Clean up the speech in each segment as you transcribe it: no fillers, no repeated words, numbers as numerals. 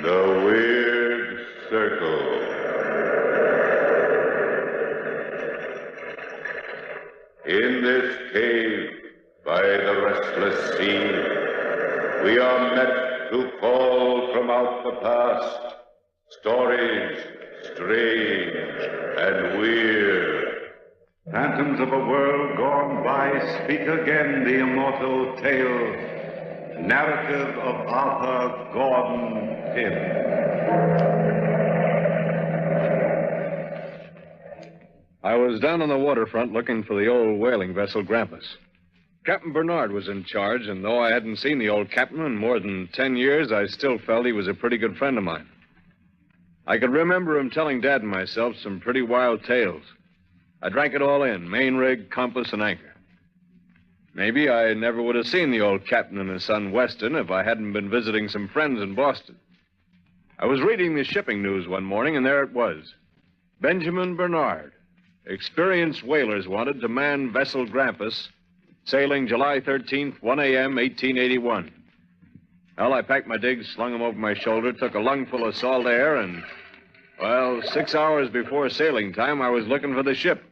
The Weird Circle. In this cave by the restless sea, we are met to call from out the past stories strange and weird. Phantoms of a world gone by speak again the immortal tale. Narrative of Arthur Gordon Pym. I was down on the waterfront looking for the old whaling vessel Grampus. Captain Bernard was in charge, and though I hadn't seen the old captain in more than 10 years, I still felt he was a pretty good friend of mine. I could remember him telling Dad and myself some pretty wild tales. I drank it all in, main rig, compass, and anchor. Maybe I never would have seen the old captain and his son Weston if I hadn't been visiting some friends in Boston. I was reading the shipping news one morning, and there it was. Benjamin Bernard. Experienced whalers wanted to man vessel Grampus, sailing July 13th, 1 a.m., 1881. Well, I packed my digs, slung them over my shoulder, took a lungful of salt air, and, 6 hours before sailing time, I was looking for the ship.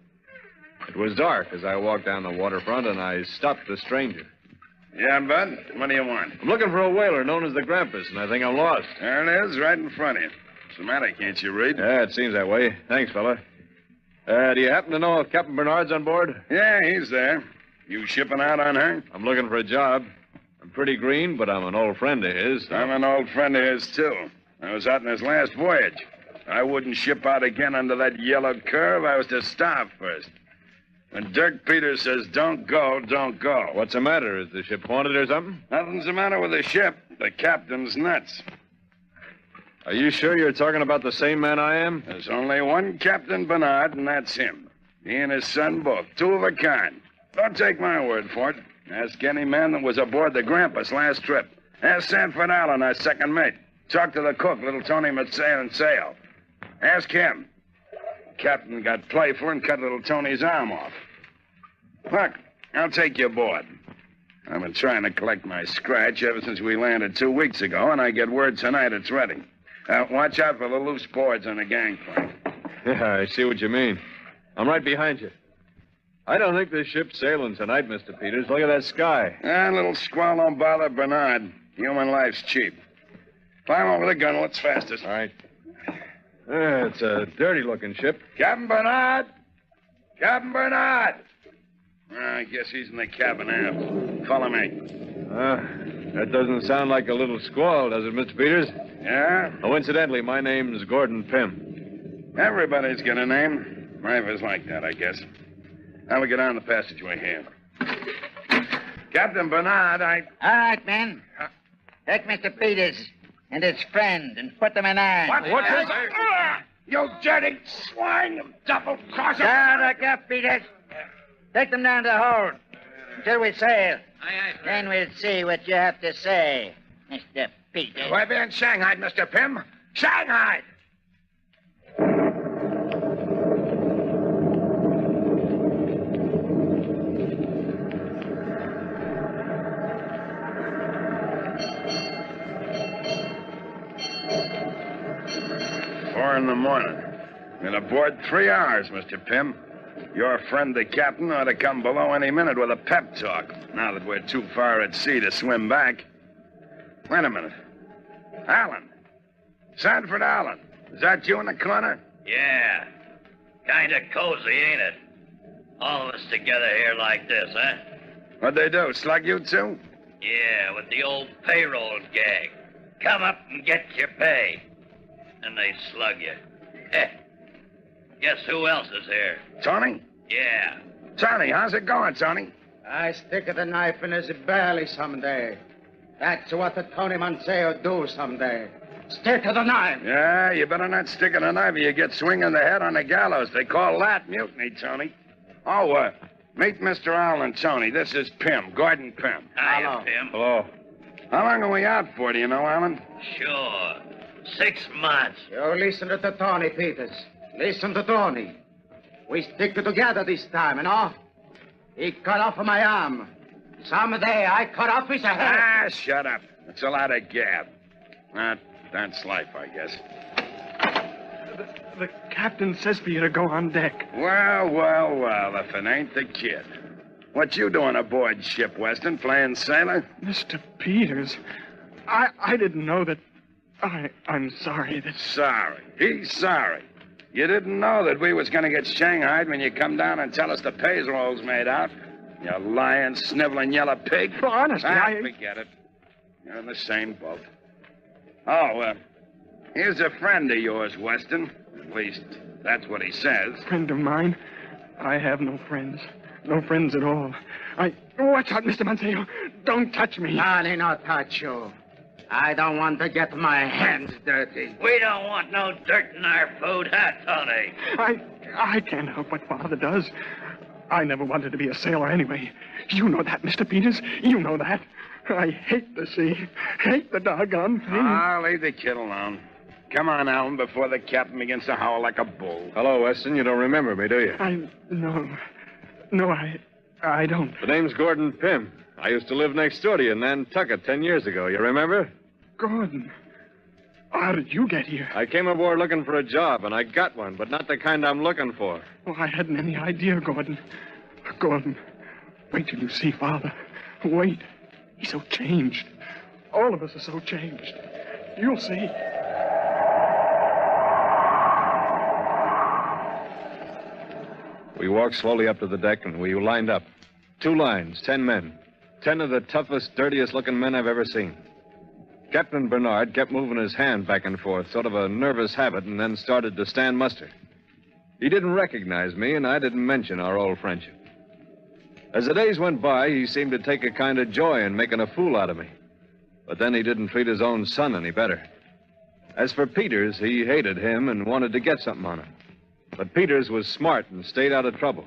It was dark as I walked down the waterfront, and I stopped the stranger. Yeah, Bud? What do you want? I'm looking for a whaler known as the Grampus, and I think I'm lost. There it is, right in front of you. What's the matter? Can't you read? Yeah, it seems that way. Thanks, fella. Do you happen to know if Captain Bernard's on board? Yeah, he's there. You shipping out on her? I'm looking for a job. I'm pretty green, but I'm an old friend of his. So... I'm an old friend of his, too. I was out on his last voyage. I wouldn't ship out again under that yellow curve. I was to starve first. When Dirk Peters says, don't go, don't go. What's the matter? Is the ship haunted or something? Nothing's the matter with the ship. The captain's nuts. Are you sure you're talking about the same man I am? There's only one Captain Bernard, and that's him. He and his son both. Two of a kind. Don't take my word for it. Ask any man that was aboard the Grampus last trip. Ask Sanford Allen, our second mate. Talk to the cook, little Tony Matsail and Sale. Ask him. Captain got playful and cut little Tony's arm off. Look, I'll take you aboard. I've been trying to collect my scratch ever since we landed 2 weeks ago, and I get word tonight it's ready. Watch out for the loose boards on the gangplank. Yeah, I see what you mean. I'm right behind you. I don't think this ship's sailing tonight, Mr. Peters. Look at that sky. Little squall don't bother Bernard. Human life's cheap. Climb over the gunwale. It's fastest. All right. It's a dirty-looking ship. Captain Bernard! Captain Bernard! I guess he's in the cabin aft. Follow me. That doesn't sound like a little squall, does it, Mr. Peters? Yeah? Oh, incidentally, my name's Gordon Pym. Everybody's got a name. Life is like that, I guess. Now we get on the passageway here. Captain Bernard, All right, men. Take Mr. Peters and his friend and put them in irons. What's this? You dirty swine, you double-crosser! Down the gap, Peters. Take them down to the hold until we sail. Then we'll see what you have to say, Mr. Peters. We're being shanghaied, Mr. Pym. Shanghaied! $4 a.m. Been aboard 3 hours, Mr. Pym. Your friend, the captain, ought to come below any minute with a pep talk, now that we're too far at sea to swim back. Wait a minute. Allen. Sanford Allen. Is that you in the corner? Yeah. Kind of cozy, ain't it? All of us together here like this, huh? What'd they do, slug you too? Yeah, with the old payroll gag. Come up and get your pay. And they slug you. Guess who else is here? Tony? Yeah. Tony, how's it going, Tony? I stick the knife in his belly someday. That's what the Tony Manseo do someday. Stick to the knife. Yeah, you better not stick in a knife or you get swinging the head on the gallows. They call that mutiny, Tony. Oh, meet Mr. Allen, Tony. This is Pym, Gordon Pym. Hiya, Pym. Hello. How long are we out for, do you know, Allen? Sure. 6 months. You listen to the Tony, Peters. Listen to Tony. We stick together this time, you know? He cut off my arm. Someday I cut off his head. Shut up. It's a lot of gab. That's life, I guess. The captain says for you to go on deck. Well, if it ain't the kid. What you doing aboard ship, Weston? Playing sailor? Mr. Peters, I didn't know that... I'm sorry that... Sorry. He's sorry. You didn't know that we was going to get shanghaied when you come down and tell us the payroll's made out? You lying, sniveling yellow pig. Well, honestly, Forget it. You're in the same boat. Oh, here's a friend of yours, Weston. At least, that's what he says. Friend of mine? I have no friends. No friends at all. Watch out, Mr. Manceo. Don't touch me. I'll not touch you. I don't want to get my hands dirty. We don't want no dirt in our food, huh, Tony? I can't help what Father does. I never wanted to be a sailor anyway. You know that, Mr. Peters. You know that. I hate the sea. Hate the doggone thing. I'll leave the kid alone. Come on, Alan, before the captain begins to howl like a bull. Hello, Weston. You don't remember me, do you? No, I don't. The name's Gordon Pym. I used to live next door to you in Nantucket 10 years ago. You remember? Gordon. How did you get here? I came aboard looking for a job, and I got one, but not the kind I'm looking for. Well, I hadn't any idea, Gordon. Gordon, wait till you see Father. Wait. He's so changed. All of us are so changed. You'll see. We walked slowly up to the deck, and we lined up. 2 lines, 10 men. 10 of the toughest, dirtiest-looking men I've ever seen. Captain Bernard kept moving his hand back and forth, sort of a nervous habit, and then started to stand muster. He didn't recognize me, and I didn't mention our old friendship. As the days went by, he seemed to take a kind of joy in making a fool out of me. But then he didn't treat his own son any better. As for Peters, he hated him and wanted to get something on him. But Peters was smart and stayed out of trouble.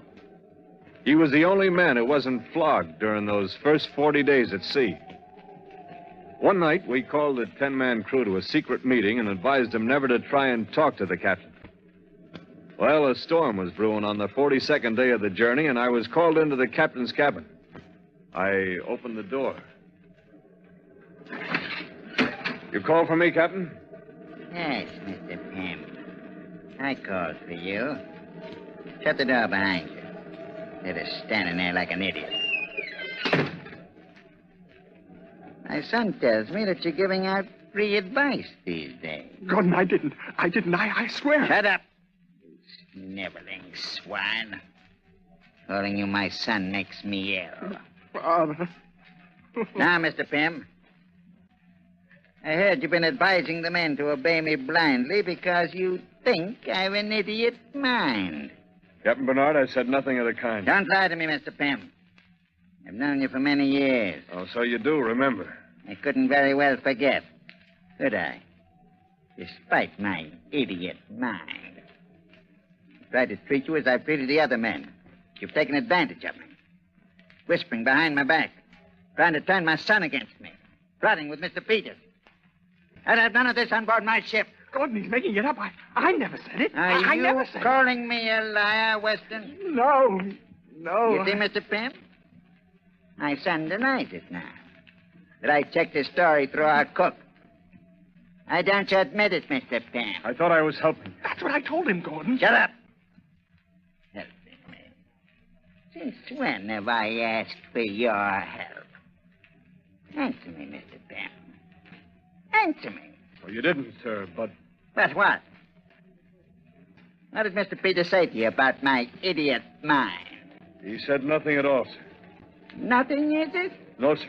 He was the only man who wasn't flogged during those first 40 days at sea. One night, we called the 10-man crew to a secret meeting and advised them never to try and talk to the captain. Well, a storm was brewing on the 42nd day of the journey, and I was called into the captain's cabin. I opened the door. You called for me, Captain? Yes, Mr. Pym. I called for you. Shut the door behind you. Instead of standing there like an idiot. My son tells me that you're giving out free advice these days. Gordon, I didn't. I swear. Shut up, you sniveling swine. Calling you my son makes me ill. Father. Now, Mr. Pym, I heard you've been advising the men to obey me blindly because you think I've an idiot mind. Captain Bernard, I said nothing of the kind. Don't lie to me, Mr. Pym. I've known you for many years. Oh, so you do remember. I couldn't very well forget, could I? Despite my idiot mind. I tried to treat you as I've treated the other men. You've taken advantage of me. Whispering behind my back. Trying to turn my son against me. Plotting with Mr. Peters. I'd have none of this on board my ship. Gordon, he's making it up. I never said it. Are I you never said calling me a liar, Weston? No. You see, Mr. Pym? My son denies it now. That I checked his story through our cook. Why don't you admit it, Mr. Pym? I thought I was helping. That's what I told him, Gordon. Shut up. Helping me. Since when have I asked for your help? Answer me, Mr. Pym. Answer me. Well, you didn't, sir, but... But what? What did Mr. Peters say to you about my idiot mind? He said nothing at all, sir. Nothing, is it? No, sir.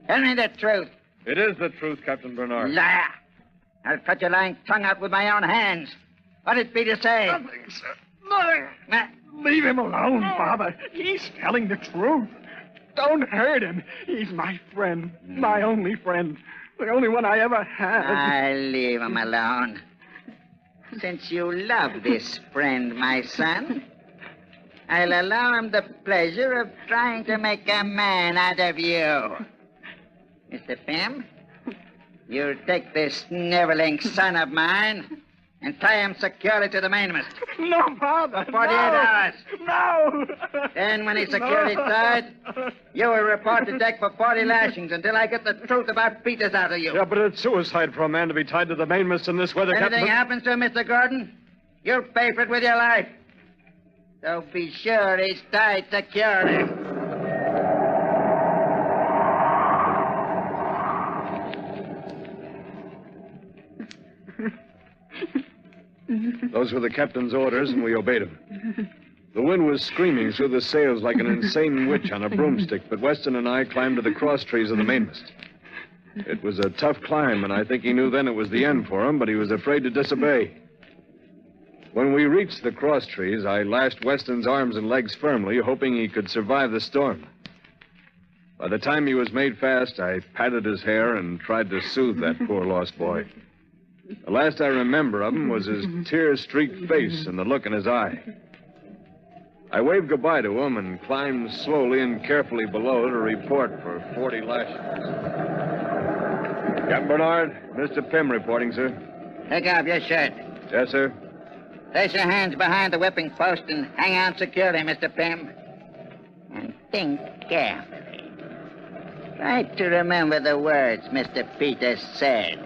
Tell me the truth. It is the truth, Captain Bernard. Liar. I'll cut your lying tongue out with my own hands. What did Peters say? Nothing, sir. Nothing. Leave him alone, Father. He's telling the truth. Don't hurt him. He's my friend. My only friend. The only one I ever had. I'll leave him alone. Since you love this friend, my son, I'll allow him the pleasure of trying to make a man out of you. Mr. Pym, you'll take this sniveling son of mine and tie him securely to the mainmast. No, Father. 48 hours. No. Then, when he's securely tied, you will report to deck for 40 lashings until I get the truth about Peters out of you. Yeah, but it's suicide for a man to be tied to the mainmast in this weather, If anything Captain. happens to him, Mr. Gordon, you'll pay for it with your life. So be sure he's tied securely. Those were the captain's orders, and we obeyed him. The wind was screaming through the sails like an insane witch on a broomstick, but Weston and I climbed to the cross trees of the mainmast. It was a tough climb, and I think he knew then it was the end for him, but he was afraid to disobey. When we reached the cross trees, I lashed Weston's arms and legs firmly, hoping he could survive the storm. By the time he was made fast, I patted his hair and tried to soothe that poor lost boy. The last I remember of him was his tear-streaked face and the look in his eye. I waved goodbye to him and climbed slowly and carefully below to report for 40 lashings. Captain Bernard, Mr. Pym reporting, sir. Take off your shirt. Yes, sir. Place your hands behind the whipping post and hang on securely, Mr. Pym. And think carefully. Try to remember the words Mr. Peters said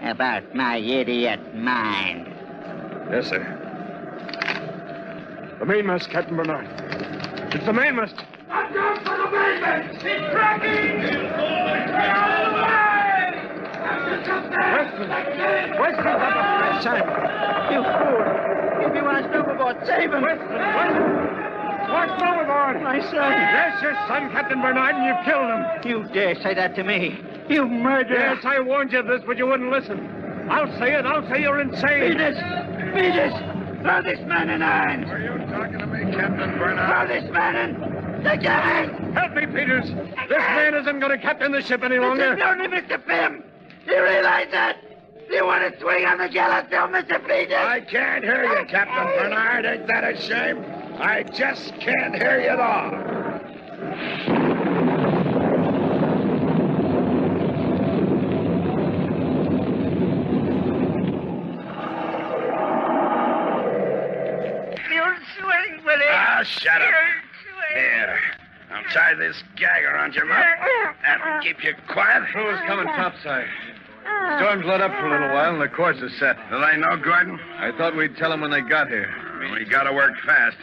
about my idiot mind. Yes, sir. The mainmast, Captain Bernard. It's the mainmast. I'm going for the mainmast. He's tracking. Get out of the way. Weston, got the fresh sign. You fool. If he wants to overboard, save him. What's overboard? My son. That's your son, Captain Bernard, and you killed him. You dare say that to me? You murderer. Yes, I warned you of this, but you wouldn't listen. I'll say it. I'll say you're insane. Peters, throw this man in irons. Were you talking to me, Captain Throw Bernard? this man in the gang. Help me, Peters. This man isn't going to captain the ship any This longer. is only Mr. Pym. Do you realize that? Do you want to swing on the gallows still, Mr. Peters? I can't hear you, Captain Bernard. Ain't that a shame? I just can't hear you at all. You'll swing with it. Ah, shut up. Here, I'll tie this gag around your mouth and keep you quiet. Crew's coming topside. Storm's let up for a little while, and the course is set. Do they know, Gordon? I thought we'd tell them when they got here. We gotta work fast.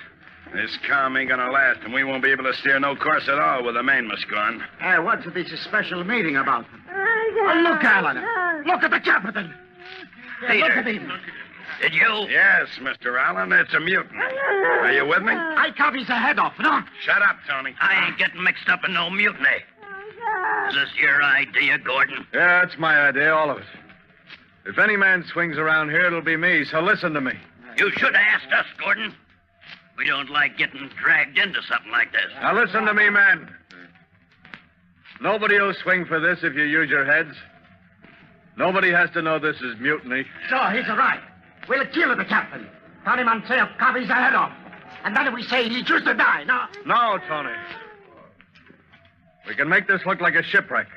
This calm ain't gonna last, and we won't be able to steer no course at all with the mainmast gone. What's this special meeting about? Look, Alan. Look at the captain. Peter. Look at him. Did you? Yes, Mr. Allen, it's a mutiny. Are you with me? I cut his head off, no? Shut up, Tony. I ain't getting mixed up in no mutiny. Is this your idea, Gordon? Yeah, that's my idea, all of it. If any man swings around here, it'll be me, so listen to me. You should have asked us, Gordon. We don't like getting dragged into something like this. Now listen to me, man. Nobody will swing for this if you use your heads. Nobody has to know this is mutiny. So, he's right. We'll kill the captain. Turn him until cut his head off. And then we say he chooses to die, no? No, Tony. We can make this look like a shipwreck.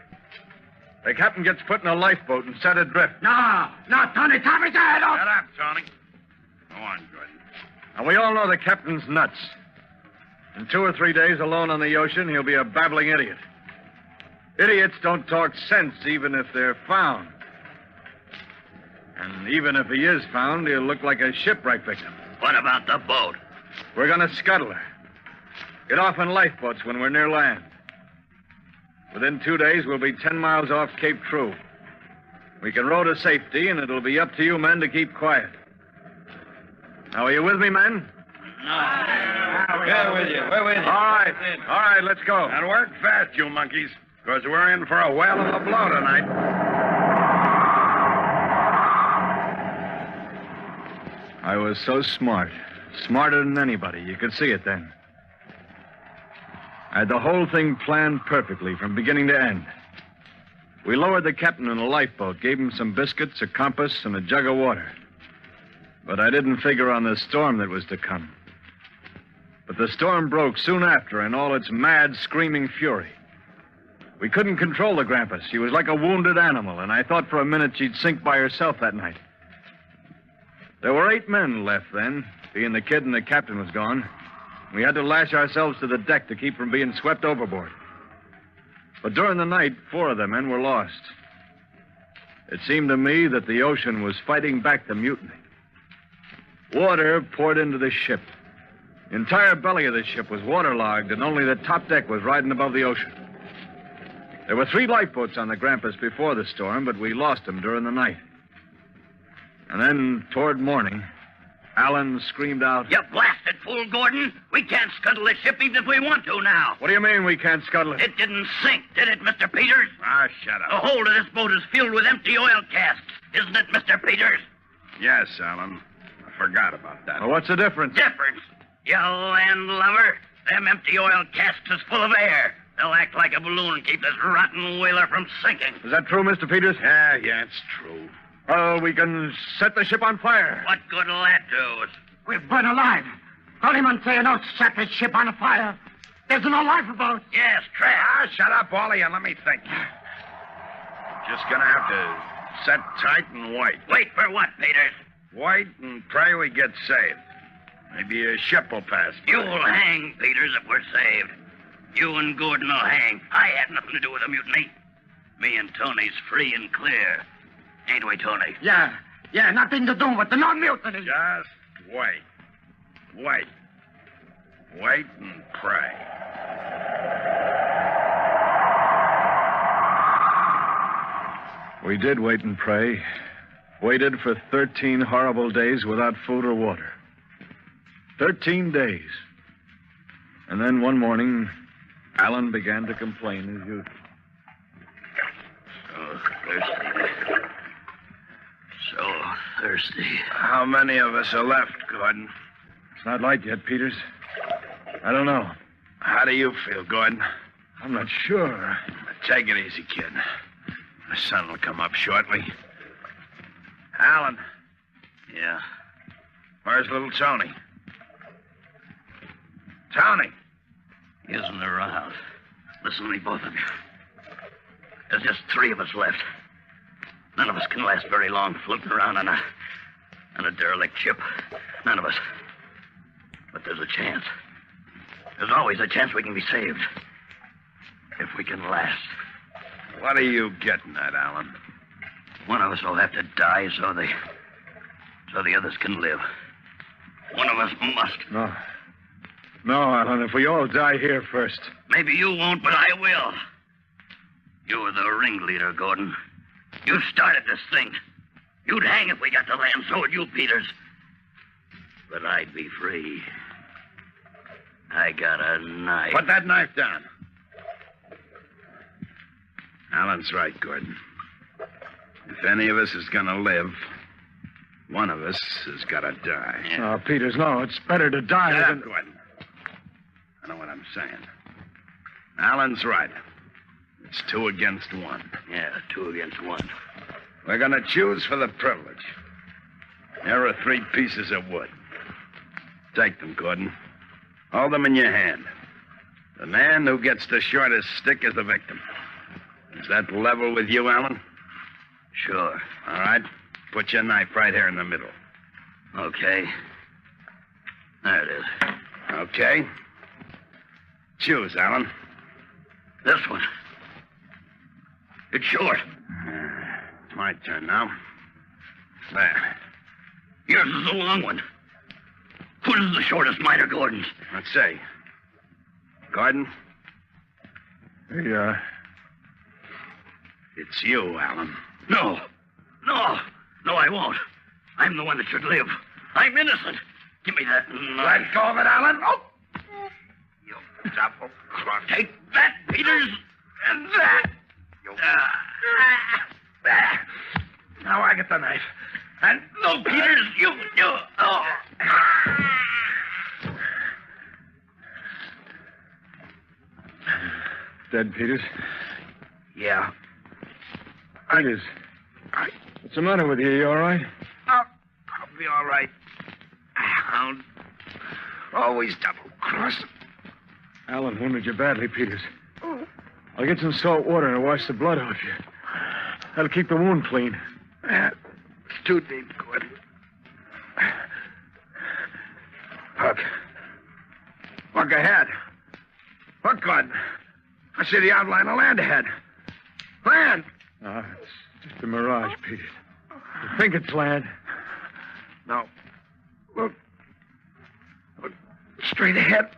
The captain gets put in a lifeboat and set adrift. No, Tony, cut his head off. Shut up, Tony. Go on, Gordon. And we all know the captain's nuts. In 2 or 3 days alone on the ocean, he'll be a babbling idiot. Idiots don't talk sense even if they're found. And even if he is found, he'll look like a shipwreck victim. What about the boat? We're going to scuttle her. Get off in lifeboats when we're near land. Within 2 days, we'll be 10 miles off Cape True. We can row to safety, and it'll be up to you men to keep quiet. Now, are you with me, men? We're with you. We're with you. All right, let's go. And work fast, you monkeys, because we're in for a whale of a blow tonight. I was so smart. Smarter than anybody. You could see it then. I had the whole thing planned perfectly from beginning to end. We lowered the captain in a lifeboat, gave him some biscuits, a compass, and a jug of water. But I didn't figure on the storm that was to come. But the storm broke soon after in all its mad, screaming fury. We couldn't control the Grampus. She was like a wounded animal, and I thought for a minute she'd sink by herself that night. There were 8 men left then, being the kid and the captain was gone. We had to lash ourselves to the deck to keep from being swept overboard. But during the night, 4 of the men were lost. It seemed to me that the ocean was fighting back the mutiny. Water poured into the ship. The entire belly of the ship was waterlogged, and only the top deck was riding above the ocean. There were 3 lifeboats on the Grampus before the storm, but we lost them during the night. And then, toward morning, Alan screamed out... You blasted fool, Gordon. We can't scuttle the ship even if we want to now. What do you mean we can't scuttle it? It didn't sink, did it, Mr. Peters? Ah, shut The up. hold of this boat is filled with empty oil casks, isn't it, Mr. Peters? Yes, Alan. I forgot about that. Well, what's the difference? Difference? You landlubber. Them empty oil casks is full of air. They'll act like a balloon and keep this rotten whaler from sinking. Is that true, Mr. Peters? Yeah, it's true. Well, we can set the ship on fire. What good will that do us? We're burnt alive. Hollyman say don't set the ship on fire. There's no lifeboat. Yes, Trap. Ah, shut up, Wally, and let me think. Just gonna have to set tight and wait. Wait for what, Peters? Wait and pray we get saved. Maybe a ship will pass by. You'll hang, Peters, if we're saved. You and Gordon will hang. I had nothing to do with the mutiny. Me and Tony's free and clear. Ain't we, Tony? Yeah, nothing to do with the non-mutiny. Just wait. Wait. Wait and pray. We did wait and pray. Waited for 13 horrible days without food or water. 13 days. And then one morning, Alan began to complain as usual. So thirsty. So thirsty. How many of us are left, Gordon? It's not light yet, Peters. I don't know. How do you feel, Gordon? I'm not sure. Take it easy, kid. The sun will come up shortly. Alan. Yeah. Where's little Tony? Tony. He isn't around. Listen to me, both of you. There's just 3 of us left. None of us can last very long floating around on a derelict ship. None of us. But there's a chance. There's always a chance we can be saved. If we can last. What are you getting at, Alan? One of us will have to die so the others can live. One of us must. No. No, Alan, if we all die here first. Maybe you won't, but I will. You're the ringleader, Gordon. You started this thing. You'd hang if we got to land, so would you, Peters. But I'd be free. I got a knife. Put that knife down. Alan's right, Gordon. If any of us is going to live, one of us has got to die. Oh, Peters, no. It's better to die Shut than... up, Gordon. I know what I'm saying. Alan's right. It's 2 against 1. Yeah, 2 against 1. We're going to choose for the privilege. Here are 3 pieces of wood. Take them, Gordon. Hold them in your hand. The man who gets the shortest stick is the victim. Is that level with you, Alan? Sure. All right. Put your knife right here in the middle. Okay. There it is. Okay. Choose, Alan. This one. It's short. It's my turn now. There. Yours is the long one. Whose is the shortest, mine or Gordon's? Let's see. Gordon? Hey, It's you, Alan. No. No, I won't. I'm the one that should live. I'm innocent. Give me that knife. Let go of it, Alan. Oh! You double cross. Take that, Peters. And that. Now I get the knife. And no, Peters, you. Oh. dead, Peters. Yeah. Peters. What's the matter with you? You all right? I'll be all right. Hound. Always double-cross. Alan wounded you badly, Peters. I'll get some salt water and wash the blood off you. That'll keep the wound clean. It's too deep, Gordon. Look ahead. Look, God. I see the outline of land ahead. Land! It's just a mirage, Pete. I think it's land. No. Look. Look straight ahead.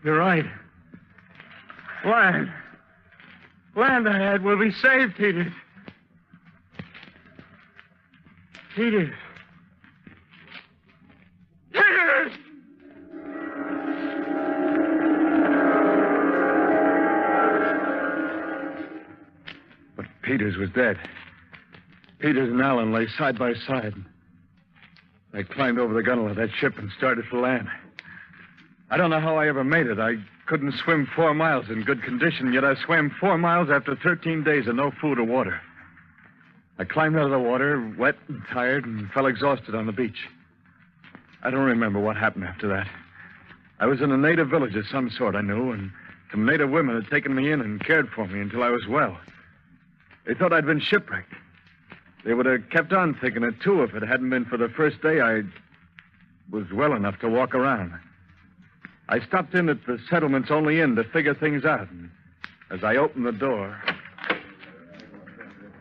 You're right. Land. Land ahead. We'll be saved, Peters. Peters. Peters! But Peters was dead. Peters and Allen lay side by side. I climbed over the gunwale of that ship and started for land. I don't know how I ever made it. I couldn't swim 4 miles in good condition, yet I swam 4 miles after 13 days of no food or water. I climbed out of the water, wet and tired, and fell exhausted on the beach. I don't remember what happened after that. I was in a native village of some sort, I knew, and some native women had taken me in and cared for me until I was well. They thought I'd been shipwrecked. They would have kept on thinking it, too, if it hadn't been for the first day I was well enough to walk around. I stopped in at the settlement's only inn to figure things out. And as I opened the door...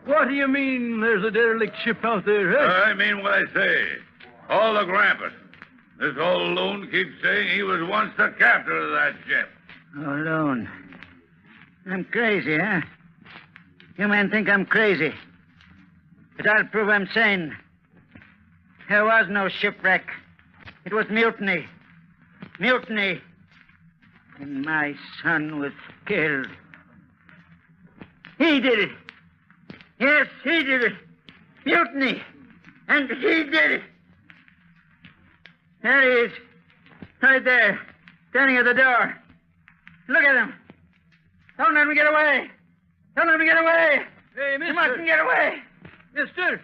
What do you mean there's a derelict ship out there, eh? I mean what I say. All the grampus. This old loon keeps saying he was once the captain of that ship. Oh, loon. I'm crazy, huh? You men think I'm crazy. But I'll prove I'm sane. There was no shipwreck. It was mutiny. Mutiny. And my son was killed. He did it. Yes, he did it. Mutiny. And he did it. There he is. Right there. Standing at the door. Look at him. Don't let him get away. Don't let him get away. Hey, mister. You mustn't get away. Mister,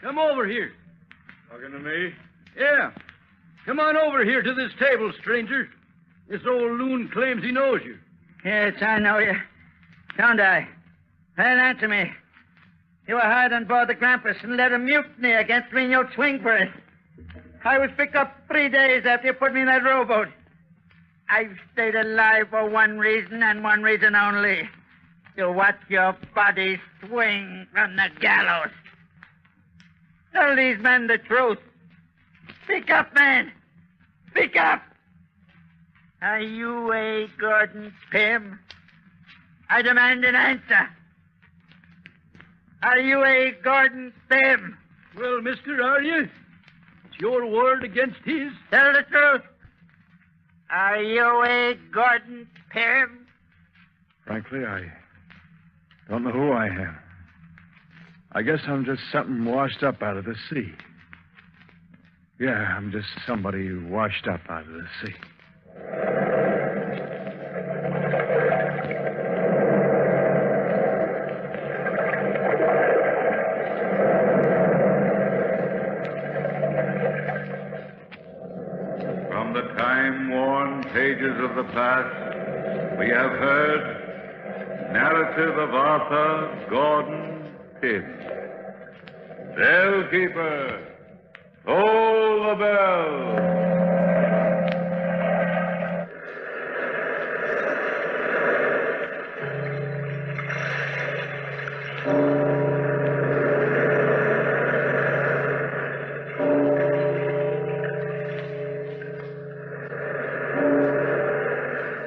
come over here. Talking to me? Yeah. Come on over here to this table, stranger. This old loon claims he knows you. Yes, I know you. Don't I? Well, answer me. You were hired on board the Grampus and led a mutiny against me, and you'll swing for it. I was picked up 3 days after you put me in that rowboat. I've stayed alive for one reason and one reason only. To watch your body swing from the gallows. Tell these men the truth. Speak up, man. Speak up. Are you A. Gordon Pym? I demand an answer. Are you A. Gordon Pym? Well, mister, are you? It's your word against his. Tell the truth. Are you A. Gordon Pym? Frankly, I don't know who I am. I guess I'm just something washed up out of the sea. Yeah, I'm just somebody washed up out of the sea. From the time-worn pages of the past, we have heard narrative of Arthur Gordon Pym. Bellkeeper, toll the bell.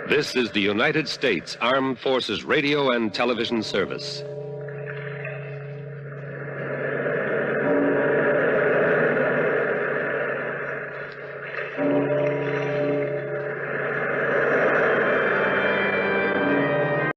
This is the United States Armed Forces Radio and Television Service.